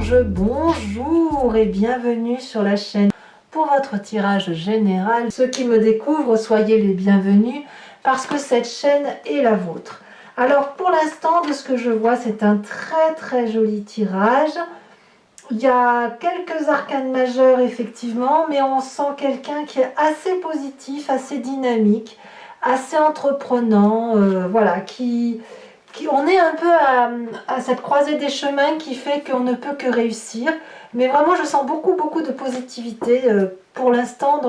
Vierge, bonjour et bienvenue sur la chaîne pour votre tirage général. Ceux qui me découvrent, soyez les bienvenus parce que cette chaîne est la vôtre. Alors pour l'instant, de ce que je vois, c'est un très joli tirage. Il y a quelques arcanes majeurs effectivement, mais on sent quelqu'un qui est assez positif, assez dynamique, assez entreprenant, voilà, on est un peu à cette croisée des chemins qui fait qu'on ne peut que réussir. Mais vraiment, je sens beaucoup de positivité pour l'instant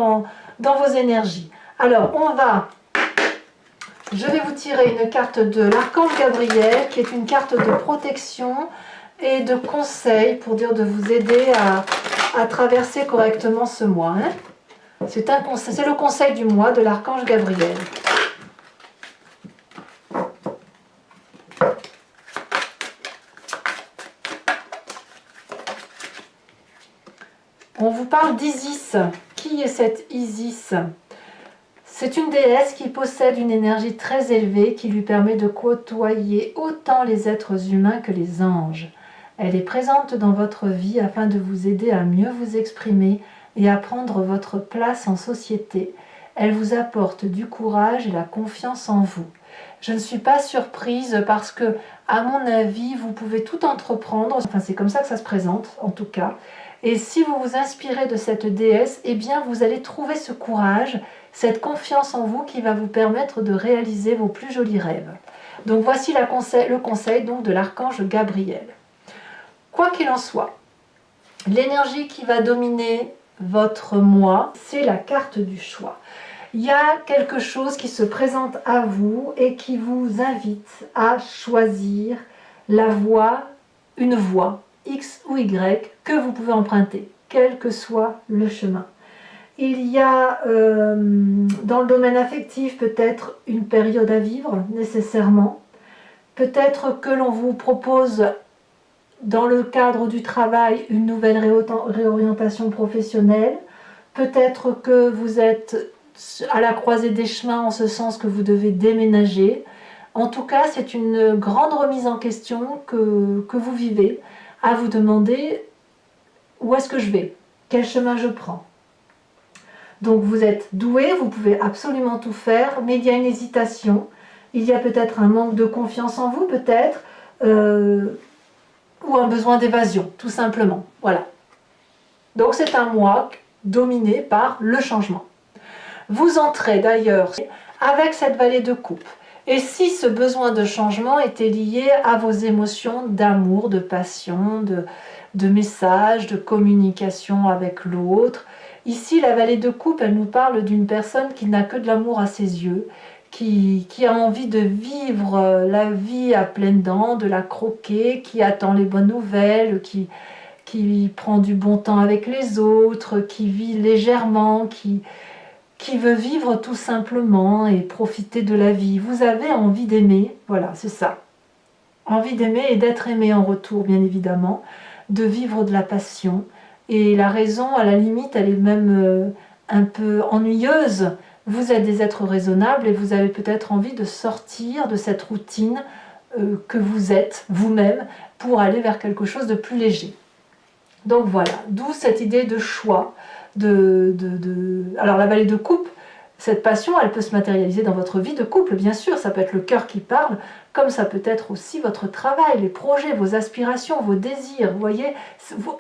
dans vos énergies. Alors, je vais vous tirer une carte de l'archange Gabriel, qui est une carte de protection et de conseil pour dire de vous aider à traverser correctement ce mois. Hein. C'est le conseil du mois de l'archange Gabriel. On vous parle d'Isis. Qui est cette Isis? C'est une déesse qui possède une énergie très élevée qui lui permet de côtoyer autant les êtres humains que les anges. Elle est présente dans votre vie afin de vous aider à mieux vous exprimer et à prendre votre place en société. Elle vous apporte du courage et la confiance en vous. Je ne suis pas surprise parce que, à mon avis, vous pouvez tout entreprendre. Enfin, c'est comme ça que ça se présente, en tout cas. Et si vous vous inspirez de cette déesse, eh bien, vous allez trouver ce courage, cette confiance en vous qui va vous permettre de réaliser vos plus jolis rêves. Donc, voici le conseil donc, de l'archange Gabriel. Quoi qu'il en soit, l'énergie qui va dominer votre mois, c'est la carte du choix. Il y a quelque chose qui se présente à vous et qui vous invite à choisir une voie, X ou Y, que vous pouvez emprunter, quel que soit le chemin. Il y a dans le domaine affectif peut-être une période à vivre nécessairement, peut-être que l'on vous propose dans le cadre du travail une nouvelle réorientation professionnelle, peut-être que vous êtes à la croisée des chemins en ce sens que vous devez déménager. En tout cas, c'est une grande remise en question que vous vivez, à vous demander où est-ce que je vais, quel chemin je prends. Donc vous êtes doué, vous pouvez absolument tout faire, mais il y a une hésitation, il y a peut-être un manque de confiance en vous, peut-être, ou un besoin d'évasion, tout simplement. Voilà. Donc c'est un mois dominé par le changement. Vous entrez d'ailleurs avec cette vallée de coupe. Et si ce besoin de changement était lié à vos émotions d'amour, de passion, de message, de communication avec l'autre, ici la vallée de coupe, elle nous parle d'une personne qui n'a que de l'amour à ses yeux, qui a envie de vivre la vie à pleines dents, de la croquer, qui attend les bonnes nouvelles, qui prend du bon temps avec les autres, qui vit légèrement, qui veut vivre tout simplement et profiter de la vie. Vous avez envie d'aimer, voilà, c'est ça. Envie d'aimer et d'être aimé en retour, bien évidemment, de vivre de la passion. Et la raison, à la limite, elle est même un peu ennuyeuse. Vous êtes des êtres raisonnables et vous avez peut-être envie de sortir de cette routine que vous êtes vous-même pour aller vers quelque chose de plus léger. Donc voilà, d'où cette idée de choix. Alors la vallée de coupe, cette passion, elle peut se matérialiser dans votre vie de couple, bien sûr, ça peut être le cœur qui parle, comme ça peut être aussi votre travail, les projets, vos aspirations, vos désirs, vous voyez,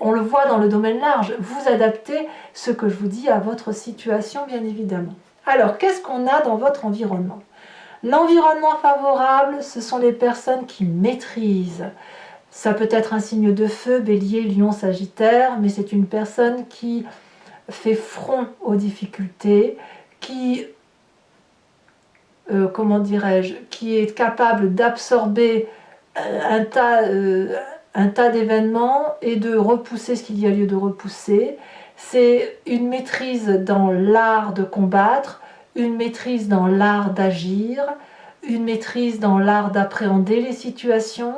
on le voit dans le domaine large, vous adaptez ce que je vous dis à votre situation, bien évidemment. Alors, qu'est-ce qu'on a dans votre environnement? L'environnement favorable, ce sont les personnes qui maîtrisent. Ça peut être un signe de feu, bélier, lion, sagittaire, mais c'est une personne qui fait front aux difficultés, qui, comment dirais-je, qui est capable d'absorber un tas d'événements et de repousser ce qu'il y a lieu de repousser. C'est une maîtrise dans l'art de combattre, une maîtrise dans l'art d'agir, une maîtrise dans l'art d'appréhender les situations.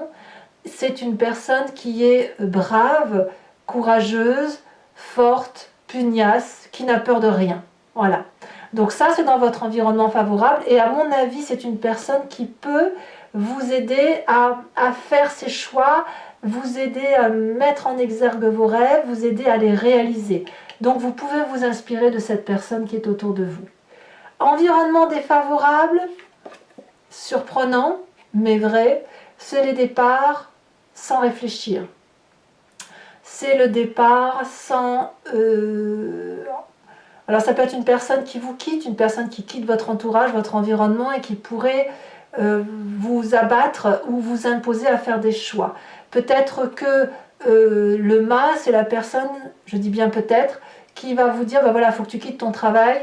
C'est une personne qui est brave, courageuse, forte, pugnace, qui n'a peur de rien. Voilà. Donc ça, c'est dans votre environnement favorable. Et à mon avis, c'est une personne qui peut vous aider à faire ses choix vous aider à mettre en exergue vos rêves, vous aider à les réaliser. Donc vous pouvez vous inspirer de cette personne qui est autour de vous. Environnement défavorable, surprenant, mais vrai, c'est les départs sans réfléchir. C'est le départ sans... Alors ça peut être une personne qui vous quitte, une personne qui quitte votre entourage, votre environnement et qui pourrait vous abattre ou vous imposer à faire des choix. Peut-être que le mât, c'est la personne, je dis bien peut-être, qui va vous dire, ben voilà, il faut que tu quittes ton travail,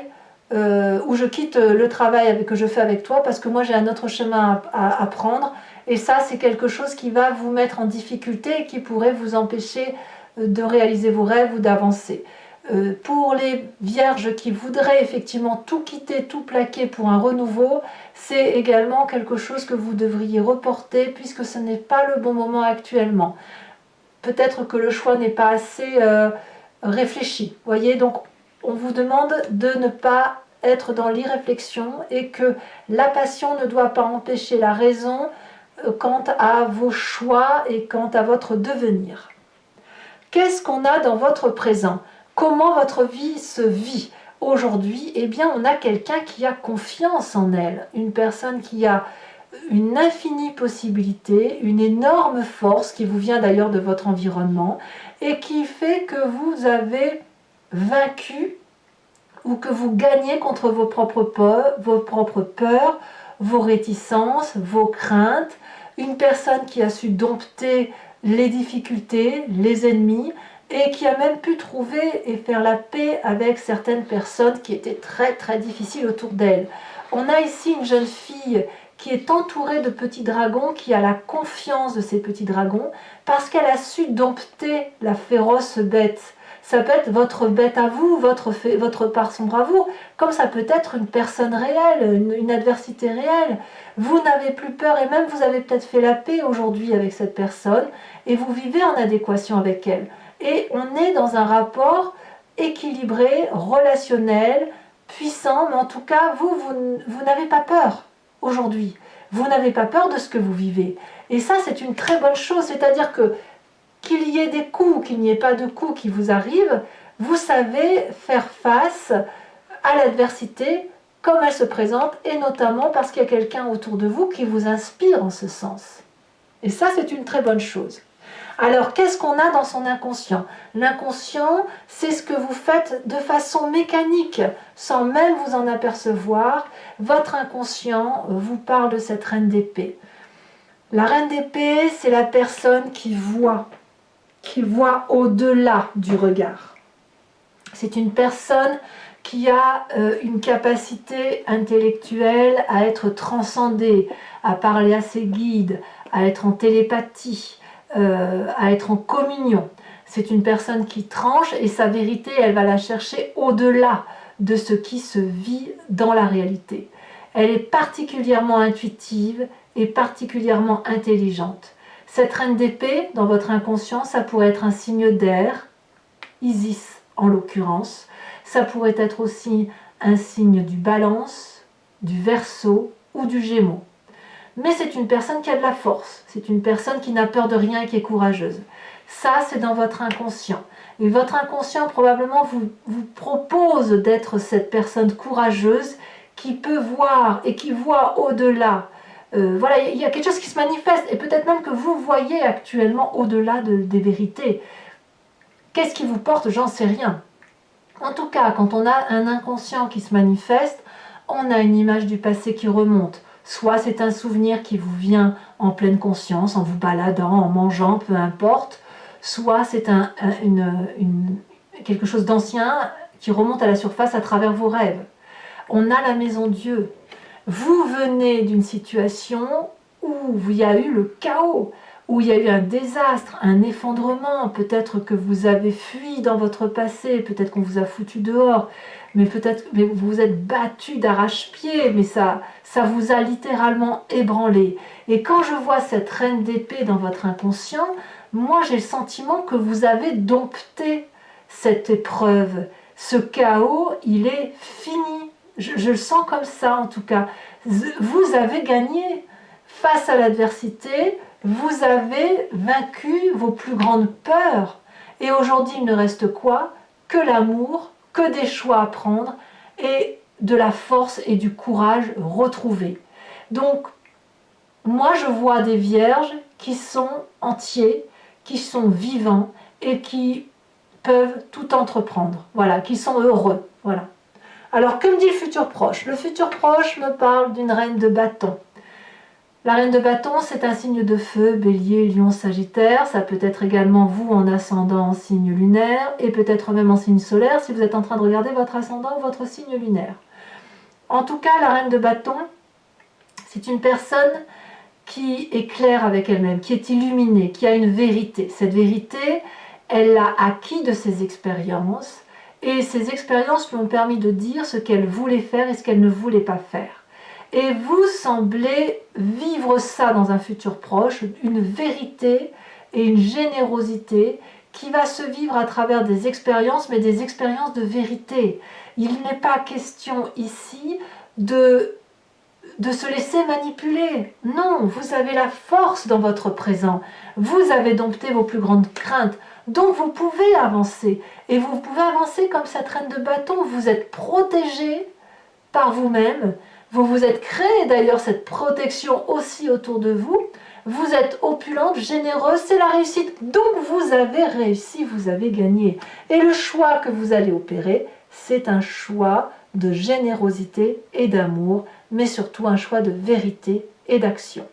ou je quitte le travail que je fais avec toi parce que moi j'ai un autre chemin à prendre. Et ça, c'est quelque chose qui va vous mettre en difficulté et qui pourrait vous empêcher de réaliser vos rêves ou d'avancer. Pour les vierges qui voudraient effectivement tout quitter, tout plaquer pour un renouveau, c'est également quelque chose que vous devriez reporter puisque ce n'est pas le bon moment actuellement. Peut-être que le choix n'est pas assez réfléchi. Voyez, donc on vous demande de ne pas être dans l'irréflexion et que la passion ne doit pas empêcher la raison quant à vos choix et quant à votre devenir. Qu'est-ce qu'on a dans votre présent ? Comment votre vie se vit aujourd'hui? Eh bien, on a quelqu'un qui a confiance en elle, une personne qui a une infinie possibilité, une énorme force qui vous vient d'ailleurs de votre environnement et qui fait que vous avez vaincu ou que vous gagnez contre vos propres peurs, vos réticences, vos craintes, une personne qui a su dompter les difficultés, les ennemis, et qui a même pu trouver et faire la paix avec certaines personnes qui étaient très très difficiles autour d'elle. On a ici une jeune fille qui est entourée de petits dragons, qui a la confiance de ces petits dragons, parce qu'elle a su dompter la féroce bête. Ça peut être votre bête à vous, votre part sombre à vous, comme ça peut être une personne réelle, une adversité réelle. Vous n'avez plus peur et même vous avez peut-être fait la paix aujourd'hui avec cette personne et vous vivez en adéquation avec elle. Et on est dans un rapport équilibré, relationnel, puissant, mais en tout cas, vous n'avez pas peur aujourd'hui. Vous n'avez pas peur de ce que vous vivez. Et ça, c'est une très bonne chose, c'est-à-dire que qu'il y ait des coups, qu'il n'y ait pas de coups qui vous arrivent, vous savez faire face à l'adversité comme elle se présente, et notamment parce qu'il y a quelqu'un autour de vous qui vous inspire en ce sens. Et ça, c'est une très bonne chose. Alors, qu'est-ce qu'on a dans son inconscient? L'inconscient, c'est ce que vous faites de façon mécanique, sans même vous en apercevoir. Votre inconscient vous parle de cette reine d'épée. La reine d'épée, c'est la personne qui voit au-delà du regard. C'est une personne qui a une capacité intellectuelle à être transcendée, à parler à ses guides, à être en télépathie, à être en communion. C'est une personne qui tranche et sa vérité, elle va la chercher au-delà de ce qui se vit dans la réalité. Elle est particulièrement intuitive et particulièrement intelligente. Cette reine d'épée, dans votre inconscient, ça pourrait être un signe d'air, Isis en l'occurrence. Ça pourrait être aussi un signe du Balance, du Verseau ou du Gémeaux. Mais c'est une personne qui a de la force, c'est une personne qui n'a peur de rien et qui est courageuse. Ça, c'est dans votre inconscient. Et votre inconscient, probablement, vous propose d'être cette personne courageuse qui peut voir et qui voit au-delà. Voilà, il y a quelque chose qui se manifeste, et peut-être même que vous voyez actuellement au-delà des vérités. Qu'est-ce qui vous porte? J'en sais rien. En tout cas, quand on a un inconscient qui se manifeste, on a une image du passé qui remonte. Soit c'est un souvenir qui vous vient en pleine conscience, en vous baladant, en mangeant, peu importe. Soit c'est quelque chose d'ancien qui remonte à la surface à travers vos rêves. On a la maison Dieu. Vous venez d'une situation où il y a eu le chaos, où il y a eu un désastre, un effondrement. Peut-être que vous avez fui dans votre passé, peut-être qu'on vous a foutu dehors, mais peut-être que vous vous êtes battu d'arrache-pied, mais ça vous a littéralement ébranlé. Et quand je vois cette reine d'épée dans votre inconscient, moi j'ai le sentiment que vous avez dompté cette épreuve. Ce chaos, il est fini. Je le sens comme ça en tout cas. Vous avez gagné face à l'adversité. Vous avez vaincu vos plus grandes peurs. Et aujourd'hui, il ne reste quoi? Que l'amour, que des choix à prendre et de la force et du courage retrouvés. Donc, moi, je vois des vierges qui sont entiers, qui sont vivants et qui peuvent tout entreprendre. Voilà, qui sont heureux. Voilà. Alors, que me dit le futur proche? Le futur proche me parle d'une reine de bâton. La reine de bâton, c'est un signe de feu, bélier, lion, sagittaire. Ça peut être également vous en ascendant en signe lunaire et peut-être même en signe solaire si vous êtes en train de regarder votre ascendant ou votre signe lunaire. En tout cas, la reine de bâton, c'est une personne qui est claire avec elle-même, qui est illuminée, qui a une vérité. Cette vérité, elle l'a acquis de ses expériences et ces expériences lui ont permis de dire ce qu'elle voulait faire et ce qu'elle ne voulait pas faire. Et vous semblez vivre ça dans un futur proche, une vérité et une générosité qui va se vivre à travers des expériences, mais des expériences de vérité. Il n'est pas question ici de se laisser manipuler. Non, vous avez la force dans votre présent. Vous avez dompté vos plus grandes craintes. Donc vous pouvez avancer. Et vous pouvez avancer comme cette reine de bâton. Vous êtes protégé par vous-même. Vous vous êtes créé d'ailleurs cette protection aussi autour de vous. Vous êtes opulente, généreuse, c'est la réussite. Donc vous avez réussi, vous avez gagné. Et le choix que vous allez opérer, c'est un choix de générosité et d'amour, mais surtout un choix de vérité et d'action.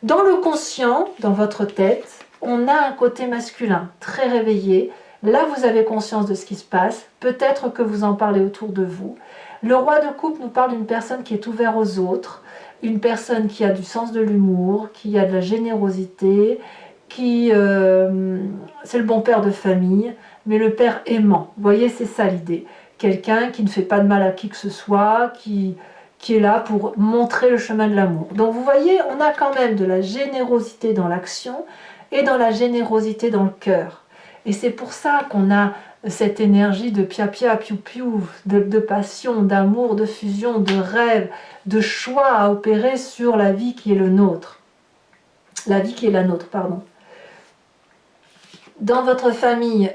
Dans le conscient, dans votre tête, on a un côté masculin très réveillé. Là, vous avez conscience de ce qui se passe. Peut-être que vous en parlez autour de vous. Le roi de coupe nous parle d'une personne qui est ouverte aux autres, une personne qui a du sens de l'humour, qui a de la générosité, c'est le bon père de famille, mais le père aimant. Vous voyez, c'est ça l'idée. Quelqu'un qui ne fait pas de mal à qui que ce soit, qui est là pour montrer le chemin de l'amour. Donc vous voyez, on a quand même de la générosité dans l'action et dans la générosité dans le cœur. Et c'est pour ça qu'on a cette énergie de pia-pia, piou-piou, de passion, d'amour, de fusion, de rêve, de choix à opérer sur la vie qui est le nôtre. La vie qui est la nôtre, pardon. Dans votre famille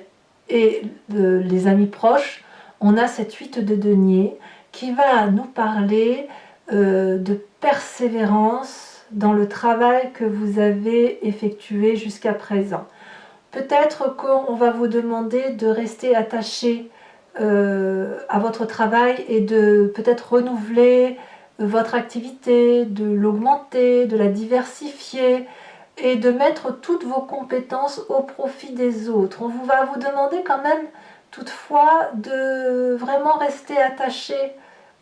et les amis proches, on a cette 8 de denier qui va nous parler de persévérance dans le travail que vous avez effectué jusqu'à présent. Peut-être qu'on va vous demander de rester attaché à votre travail et de peut-être renouveler votre activité, de l'augmenter, de la diversifier et de mettre toutes vos compétences au profit des autres. On va vous demander quand même toutefois de vraiment rester attaché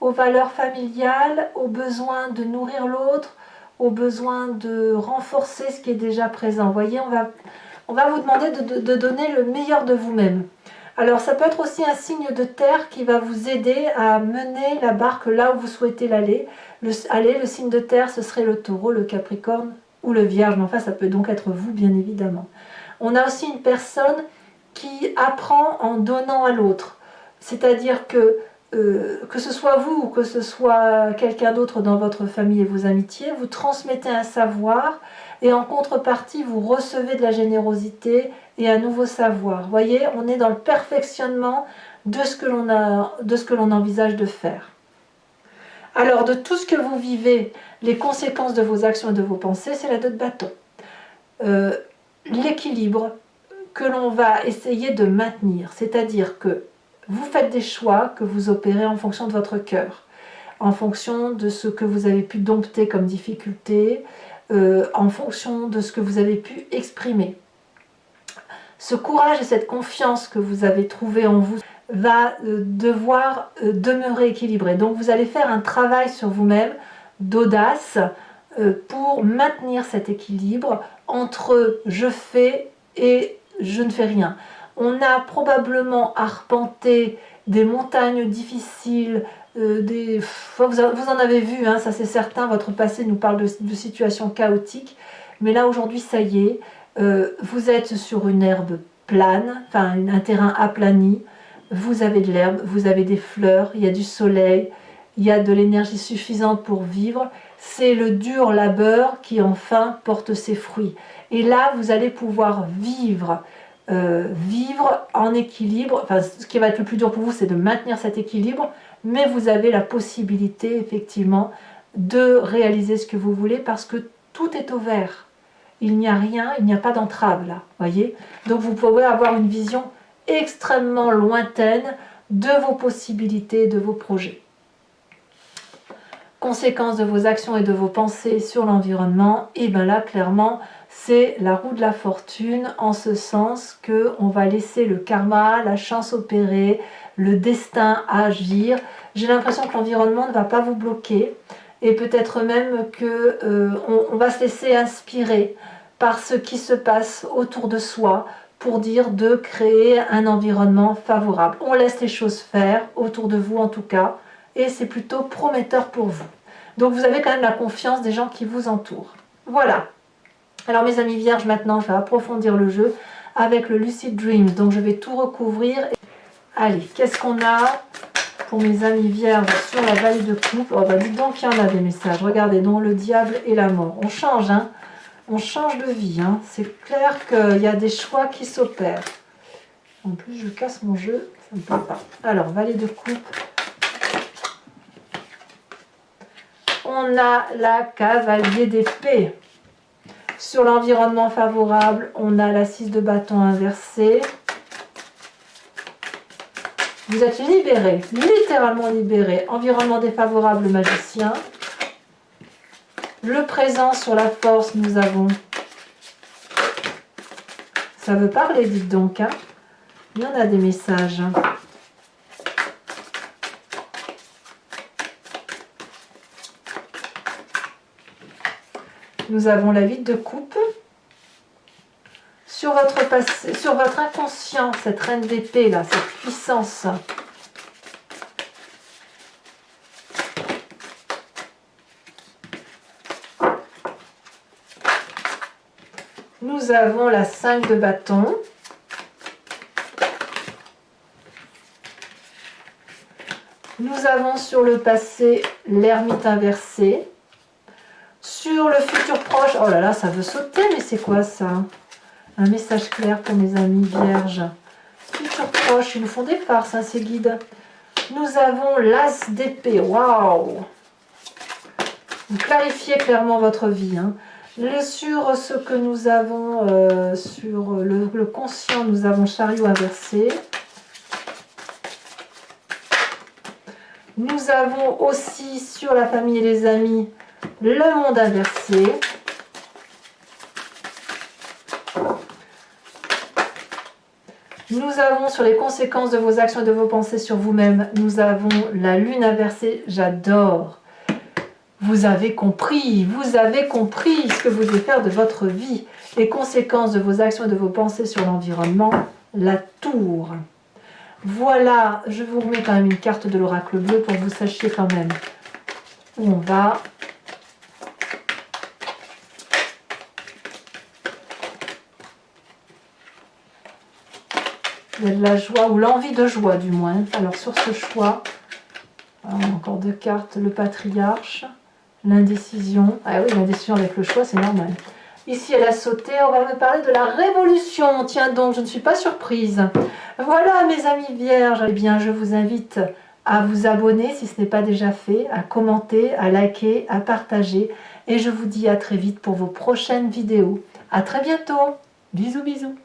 aux valeurs familiales, aux besoins de nourrir l'autre, aux besoins de renforcer ce qui est déjà présent. Vous voyez, on va vous demander de donner le meilleur de vous-même. Alors ça peut être aussi un signe de terre qui va vous aider à mener la barque là où vous souhaitez l'aller. Le signe de terre, ce serait le taureau, le capricorne ou le vierge. Mais enfin, ça peut donc être vous, bien évidemment. On a aussi une personne qui apprend en donnant à l'autre. C'est-à-dire que ce soit vous ou que ce soit quelqu'un d'autre dans votre famille et vos amitiés, vous transmettez un savoir et en contrepartie, vous recevez de la générosité et un nouveau savoir. Vous voyez, on est dans le perfectionnement de ce que l'on envisage de faire. Alors, de tout ce que vous vivez, les conséquences de vos actions et de vos pensées, c'est la 2 de bâton. L'équilibre que l'on va essayer de maintenir, c'est-à-dire que vous faites des choix que vous opérez en fonction de votre cœur, en fonction de ce que vous avez pu dompter comme difficulté, en fonction de ce que vous avez pu exprimer. Ce courage et cette confiance que vous avez trouvé en vous va devoir demeurer équilibré. Donc vous allez faire un travail sur vous-même d'audace pour maintenir cet équilibre entre je fais et je ne fais rien. On a probablement arpenté des montagnes difficiles, vous en avez vu, hein, ça c'est certain, votre passé nous parle de situations chaotiques, mais là aujourd'hui ça y est, vous êtes sur une herbe plane, enfin un terrain aplani, vous avez de l'herbe, vous avez des fleurs, il y a du soleil, il y a de l'énergie suffisante pour vivre, c'est le dur labeur qui enfin porte ses fruits. Et là, vous allez pouvoir vivre en équilibre. Enfin, ce qui va être le plus dur pour vous, c'est de maintenir cet équilibre, mais vous avez la possibilité, effectivement, de réaliser ce que vous voulez parce que tout est au vert. Il n'y a rien, il n'y a pas d'entrave là, voyez. Donc vous pouvez avoir une vision extrêmement lointaine de vos possibilités, de vos projets. Conséquence de vos actions et de vos pensées sur l'environnement, et bien là, clairement, c'est la roue de la fortune, en ce sens qu'on va laisser le karma, la chance opérer, le destin agir. J'ai l'impression que l'environnement ne va pas vous bloquer, et peut-être même qu'on va se laisser inspirer par ce qui se passe autour de soi pour dire de créer un environnement favorable. On laisse les choses faire, autour de vous en tout cas, et c'est plutôt prometteur pour vous. Donc vous avez quand même la confiance des gens qui vous entourent. Voilà. Alors mes amis vierges, maintenant je vais approfondir le jeu avec le Lucid Dreams. Donc je vais tout recouvrir. Allez, qu'est-ce qu'on a pour mes amis vierges sur la vallée de coupe? Oh bah dites donc qu'il y en a des messages. Regardez, donc le diable et la mort. On change, hein. On change de vie, hein. C'est clair qu'il y a des choix qui s'opèrent. En plus, je casse mon jeu, ça ne me plaît pas. Alors, vallée de coupe. On a la cavalier d'épée. Sur l'environnement favorable, on a la 6 de bâton inversée. Vous êtes libéré, littéralement libéré. Environnement défavorable, le magicien. Le présent sur la force, nous avons... Ça veut parler, dites donc. Hein. Il y en a des messages. Nous avons la 8 de coupe. Sur votre passé, sur votre inconscient, cette reine d'épée là, cette puissance. Nous avons la 5 de bâton. Nous avons sur le passé l'ermite inversé. Sur le futur proche, oh là là, ça veut sauter, mais c'est quoi ça? Un message clair pour mes amis vierges. Futur proche, ils nous font des farces, hein, ces guides. Nous avons l'as d'épée, waouh! Vous clarifiez clairement votre vie. Hein. Sur ce que nous avons, sur le conscient, nous avons chariot inversé. Nous avons aussi sur la famille et les amis, le monde inversé. Nous avons sur les conséquences de vos actions et de vos pensées sur vous-même, nous avons la lune inversée. J'adore. Vous avez compris ce que vous devez faire de votre vie. Les conséquences de vos actions et de vos pensées sur l'environnement, la tour. Voilà, je vous remets quand même une carte de l'oracle bleu pour que vous sachiez quand même où on va. Il y a de la joie, ou l'envie de joie du moins. Alors sur ce choix, encore deux cartes, le patriarche, l'indécision. Ah oui, l'indécision avec le choix, c'est normal. Ici, elle a sauté, on va me parler de la révolution. Tiens donc, je ne suis pas surprise. Voilà mes amis vierges, eh bien je vous invite à vous abonner si ce n'est pas déjà fait, à commenter, à liker, à partager. Et je vous dis à très vite pour vos prochaines vidéos. À très bientôt. Bisous, bisous.